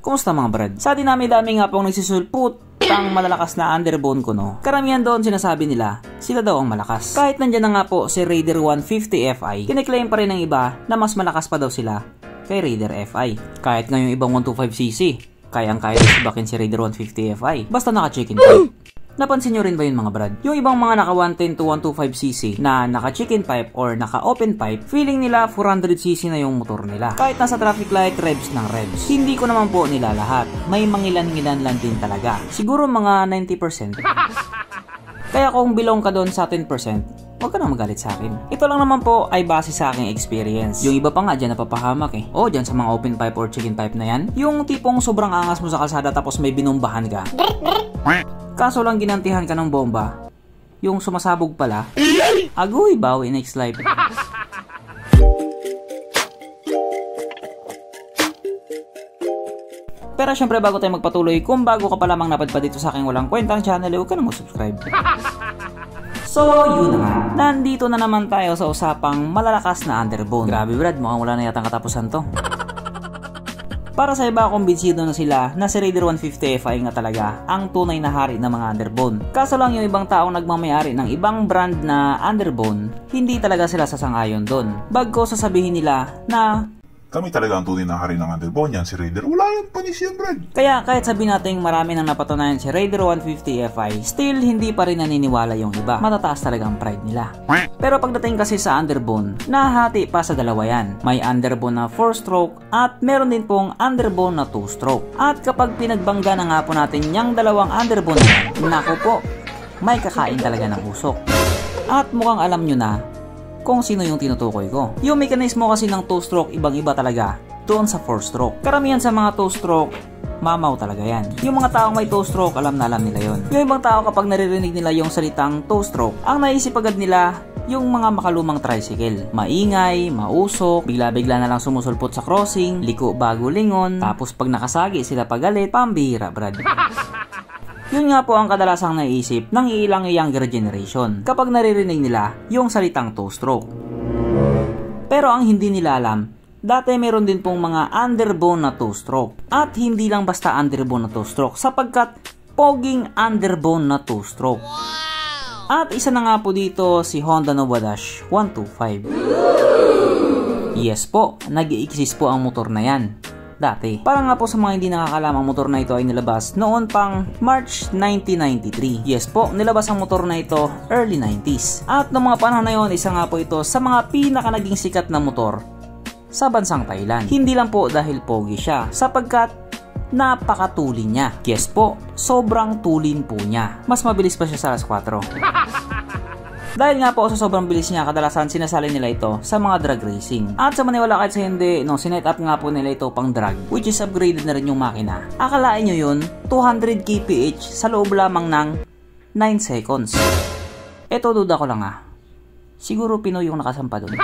Kumusta mga brad? Sa dinami-dami nga pong nagsisulput ang malalakas na underbone ko, no? Karamihan doon sinasabi nila, sila daw ang malakas. Kahit nandyan na nga po si Raider 150 Fi, kiniklaim pa rin ng iba na mas malakas pa daw sila kay Raider Fi. Kahit ngayong ibang 125cc, kayang-kaya sibakin si Raider 150 Fi. Basta naka-chicken pipe. Napansin nyo rin ba yun mga brad? Yung ibang mga naka 110 to 125cc na naka chicken pipe or naka open pipe, feeling nila 400cc na yung motor nila. Kahit nasa traffic light, revs ng revs. Hindi ko naman po nila lahat. May mangilan-ngilan lang din talaga. Siguro mga 90%. Kaya kung belong ka doon sa 10%, huwag ka nang magalit sa akin. Ito lang naman po ay base sa aking experience. Yung iba pa nga dyan napapahamak eh. O dyan sa mga open pipe or chicken pipe na yan. Yung tipong sobrang angas mo sa kalsada tapos may binumbahan ka. Kaso lang ginantihan ka ng bomba. Yung sumasabog pala. Agoy, bawi next life. Pero syempre bago tayo magpatuloy, kung bago ka pa lamang napadpad dito sa aking walang kwentang channel, huwag ka nang mag-subscribe. So, yun na. Nandito na naman tayo sa usapang malalakas na underbone. Grabe brad, mukhang wala na yatang katapusan to. Para sa iba, kumbinsido na sila na si Raider 150 Fi nga talaga ang tunay na hari ng mga underbone. Kaso lang yung ibang taong nagmamayari ng ibang brand na underbone, hindi talaga sila sasangayon doon. Bagko sasabihin nila na kami talaga ang tunay na hari ng underbone, yan si Raider. Wala yan, panis yan, Brad. Kaya kahit sabihin natin marami nang napatunayan si Raider 150 Fi, still hindi pa rin naniniwala yung iba. Matataas talaga ang pride nila. Pero pagdating kasi sa underbone, nahati pa sa dalawa yan. May underbone na 4-stroke at meron din pong underbone na 2-stroke. At kapag pinagbangga na nga po natin yung dalawang underbone na, naku po, may kakain talaga ng usok. At mukhang alam nyo na kung sino yung tinutukoy ko. Yung mekanismo kasi ng 2-stroke ibang-iba talaga doon sa 4-stroke. Karamihan sa mga 2-stroke, mamaw talaga yan. Yung mga taong may 2-stroke, alam na alam nila yon. Yung ibang tao kapag naririnig nila yung salitang 2-stroke, ang naisip agad nila yung mga makalumang tricycle. Maingay, mausok, bigla-bigla na lang sumusulpot sa crossing, liko bago lingon, tapos pag nakasagi sila pagalit, pambihira brad. Yun nga po ang kadalasang naisip ng ilang younger generation kapag naririnig nila yung salitang 2-stroke. Pero ang hindi nila alam, dati meron din pong mga underbone na 2-stroke. At hindi lang basta underbone na 2-stroke sapagkat poging underbone na 2-stroke. At isa na nga po dito si Honda Nova Dash 125. Yes po, nag-i-exist po ang motor na yan. Dati. Para nga po sa mga hindi nakakalam, ang motor na ito ay nilabas noon pang March 1993. Yes po, nilabas ang motor na ito early 90s. At noong mga panahon na yon, isa nga po ito sa mga pinaka naging sikat na motor sa bansang Thailand. Hindi lang po dahil pogi siya, sapagkat napakatulin niya. Yes po, sobrang tulin po niya. Mas mabilis pa siya sa alas 4. Dahil nga po sa sobrang bilis niya, kadalasan sinasali nila ito sa mga drag racing. At sa maniwala kahit sa hindi, no, sinet up nga po nila ito pang drag, which is upgraded na rin yung makina. Akalain nyo yun, 200 kph sa loob lamang ng 9 seconds. Eto duda ko lang siguro Pinoy yung nakasampa doon.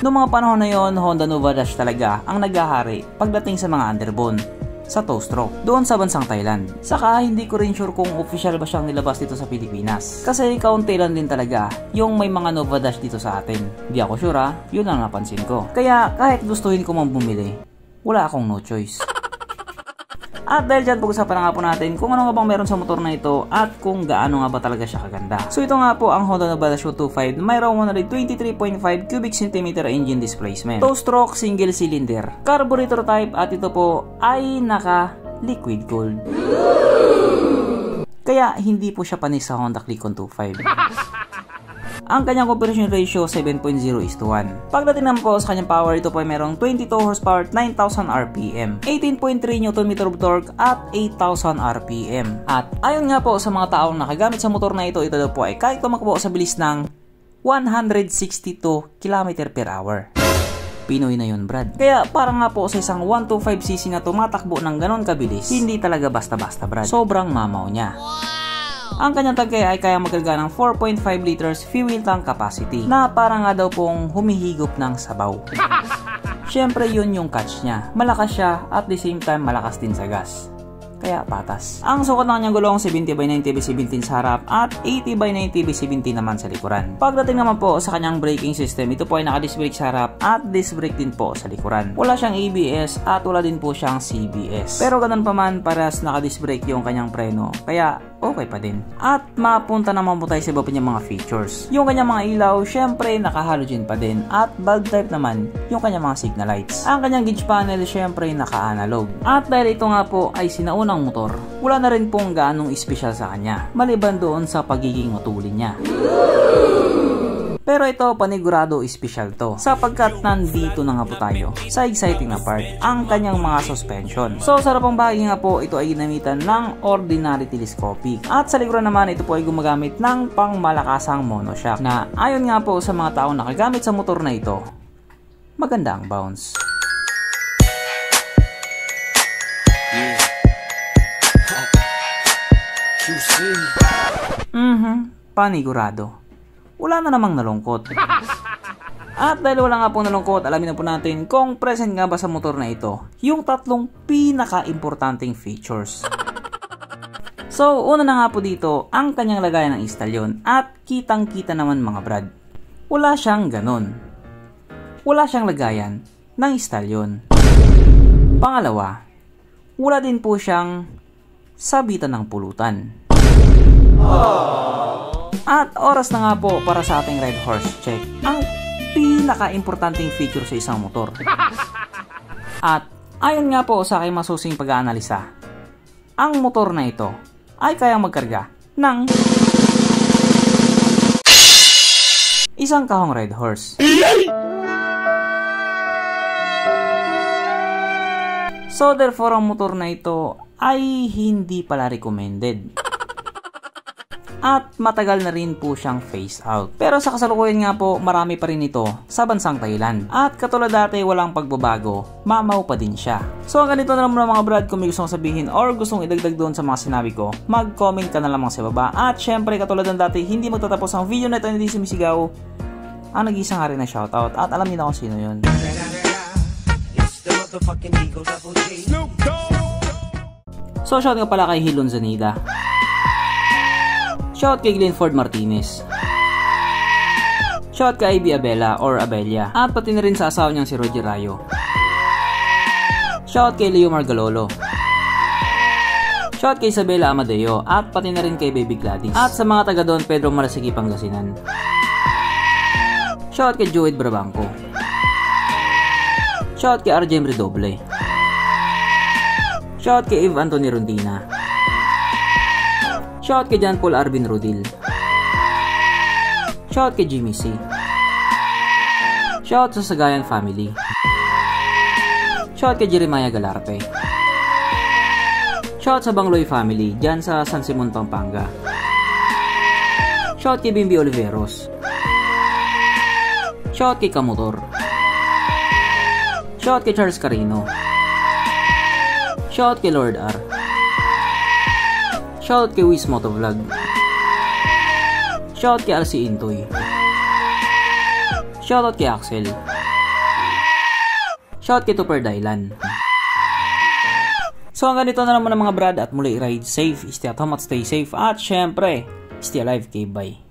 Noong mga panahon na yon, Honda Nova Dash talaga ang naghahari pagdating sa mga underbone sa 2-stroke doon sa bansang Thailand. Saka hindi ko rin sure kung official ba siyang nilabas dito sa Pilipinas. Kasi kaunti lang din talaga yung may mga Nova Dash dito sa atin. Di ako sure yun ang napansin ko. Kaya kahit gustuhin ko mang bumili, wala akong no choice. At dahil dyan, pag-usapan na nga po natin kung ano nga bang meron sa motor na ito at kung gaano nga ba talaga siya kaganda. So ito nga po ang Honda Nova Dash 125 na mayroong 123.5 cubic centimeter engine displacement. 2-stroke single cylinder. Carburetor type at ito po ay naka liquid cooled. Kaya hindi po siya panis sa Honda Click-On 25. Ang kanyang compression ratio 7.0:1. Pagdating naman po sa kanyang power, ito po ay merong 22 horsepower, 9,000 RPM, 18.3 Nm of torque at 8,000 RPM. At ayon nga po sa mga taong nakagamit sa motor na ito daw po ay kahit tumakbo sa bilis ng 162 km/h. Pinoy na yun brad. Kaya parang nga po sa isang 125cc na tumatakbo ng ganon kabilis, hindi talaga basta-basta brad. Sobrang mamaw niya. Ang kanyang tangke ay kaya magkarga ng 4.5 liters fuel tank capacity na parang nga daw pong humihigop ng sabaw. Syempre yun yung catch niya. Malakas siya at the same time malakas din sa gas. kaya patas. Ang sukat ng kanyang gulong 70/90/17 sa harap at 80/90/17 naman sa likuran. Pagdating naman po sa kanyang braking system, ito po ay naka-disc brake sa harap at disc brake din po sa likuran. Wala siyang ABS at wala din po siyang CBS. Pero ganun pa man, parehas naka-disc brake yung kanyang preno, kaya okay pa din. At mapunta naman po tayo sa iba pa niyang mga features. Yung kanyang mga ilaw, syempre naka-halogen pa din. At bulb type naman yung kanyang mga signal lights. Ang kanyang gauge panel, syempre naka-analog. At dahil ito nga po ay sinaunang motor, wala na rin pong gaanong espesyal sa kanya, maliban doon sa pagiging matulin niya. Pero ito, panigurado espesyal to, sapagkat nandito na nga po tayo sa exciting na part, ang kanyang mga suspension. So sa harapang bahagi nga po, ito ay ginamitan ng ordinary telescopic. At sa likuran naman, ito po ay gumagamit ng pangmalakasang monoshock na ayon nga po sa mga taong nakagamit sa motor na ito, maganda ang bounce. Panigurado. Wala na namang nalungkot. At dahil wala nga pong nalungkot, alamin na po natin kung present nga ba sa motor na ito yung tatlong pinaka-importanting features. So, una na nga po dito ang kanyang lagayan ng istalyon at kitang-kita naman mga brad. Wala siyang ganon. Wala siyang lagayan ng istalyon. Pangalawa, wala din po siyang sabitan ng pulutan. At oras na nga po para sa ating Red Horse check, ang pinaka-importanting feature sa isang motor. At ayon nga po sa aking masusing pag-aanalisa, ang motor na ito ay kayang magkarga ng isang kahong Red Horse. So therefore, ang motor na ito ay hindi pala recommended. At matagal na rin po siyang phase out. Pero sa kasalukuyan nga po, marami pa rin ito sa bansang Thailand. At katulad dati, walang pagbabago, mamaw pa din siya. So ang ganito na lang muna mga brad, kung may gustong sabihin or gustong idagdag doon sa mga sinabi ko, mag-comment ka na lamang sa baba. At syempre, katulad ng dati, hindi magtatapos ang video na ito, hindi sumisigaw ang nag-isang hari na shoutout. At alam niyo na kung sino yun. So shout nga pala kay Hilon Zanida. Shout kay Glenford Martinez. Shout kay Ivy Abela or Abelia. At pati na rin sa asawa niyang si Roger Rayo. Shout kay Leo Margalolo. Shout kay Isabela Amadeo. At pati na rin kay Baby Gladys. At sa mga taga doon, Pedro Marasigi Pangasinan. Shout kay Joed Brabanco. Shout kay RJ Redoble. Shout kay Eve Anthony Rondina. Shout kay John Paul Arvin Rodil. Shout kay Jimmy C. Shout sa Sagayan family. Shout kay Jeremiah Galarte. Shout sa Bangloy family dyan sa San Simon, Pampanga. Shout kay Bimbi Oliveros. Shout kay Kamotor. Shout kay Charles Carino. Shout kay Lord R. Shout kay Wiz Motovlog. Shout kay RC Intoy. Shoutout kay Axel. Shout kay Tupper Dailan. So hanggang dito na naman mga brad, at muli ride safe, stay at home at stay safe, at syempre stay alive, bye.